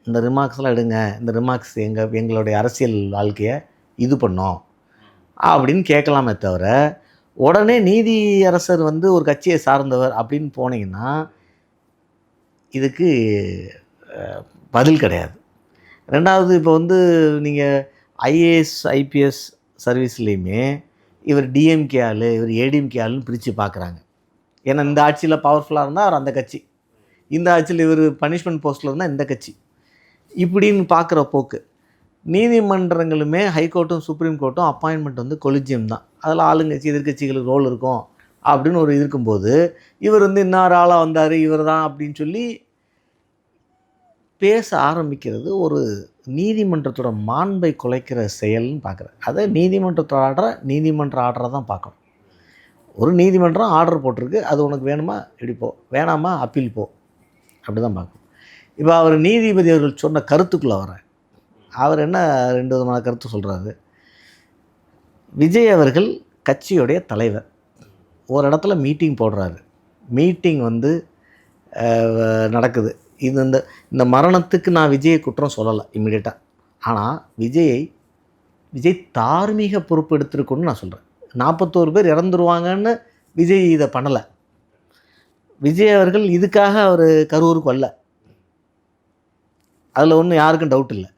இந்த ரிமார்க்ஸ்லாம் எடுங்க, இந்த ரிமார்க்ஸ் எங்களுடைய அரசியல் வாழ்க்கையை இது பண்ணோம் அப்படின்னு கேட்கலாமே தவிர, உடனே நீதியரசர் வந்து ஒரு கட்சியை சார்ந்தவர் அப்படின்னு போனீங்கன்னா, இதுக்கு பதில் கிடையாது. 2வது இப்போ வந்து நீங்கள் ஐஏஎஸ், ஐபிஎஸ் சர்வீஸ்லேயுமே இவர் டிஎம்கே ஆளு, இவர் ஏடிஎம்கே ஆளுன்னு பிரித்து பார்க்குறாங்க. ஏன்னா இந்த ஆட்சியில் பவர்ஃபுல்லாக இருந்தால் அவர் அந்த கட்சி, இந்த ஆட்சியில் இவர் பனிஷ்மெண்ட் போஸ்ட்டில் இருந்தால் இந்த கட்சி, இப்படின்னு பார்க்குற போக்கு. நீதிமன்றங்களுமே ஹைகோர்ட்டும் சுப்ரீம் கோர்ட்டும் அப்பாயின்மெண்ட் வந்து கொலிஜியம் தான். அதில் ஆளுங்கட்சி எதிர்கட்சிகளுக்கு ரோல் இருக்கும் அப்படின்னு ஒரு இருக்கும்போது, இவர் வந்து இன்னொரு ஆளாக வந்தார், இவர் தான் அப்படின்னு சொல்லி பேச ஆரம்பிக்கிறது ஒரு நீதிமன்றத்தோட மாண்பை குலைக்கிற செயல்னு பார்க்குறேன். அதை நீதிமன்ற ஆர்டரை தான் பார்க்கணும். ஒரு நீதிமன்றம் ஆர்டர் போட்டிருக்கு, அது உனக்கு வேணுமா இப்படி போ, வேணாமா அப்பீல் போ, அப்படி தான் பார்க்கணும். இப்போ அவர் நீதிபதி அவர்கள் சொன்ன கருத்துக்குள்ளே வரேன். அவர் என்ன 2 விதமான கருத்து சொல்கிறாரு. விஜய் அவர்கள் கட்சியுடைய தலைவர், ஒரு இடத்துல மீட்டிங் போடுறாரு. மீட்டிங் வந்து நடக்குது. இந்த மரணத்துக்கு நான் விஜயை குற்றம் சொல்லலை இம்மிடியட்டாக. ஆனால் விஜய் தார்மீக பொறுப்பு எடுத்திருக்குன்னு நான் சொல்கிறேன். 41 பேர் இறந்துருவாங்கன்னு விஜய் இதை பண்ணலை. விஜய் அவர்கள் இதுக்காக அவர் கரூருக்கு வரல, அதில் ஒன்றும் யாருக்கும் டவுட் இல்லை.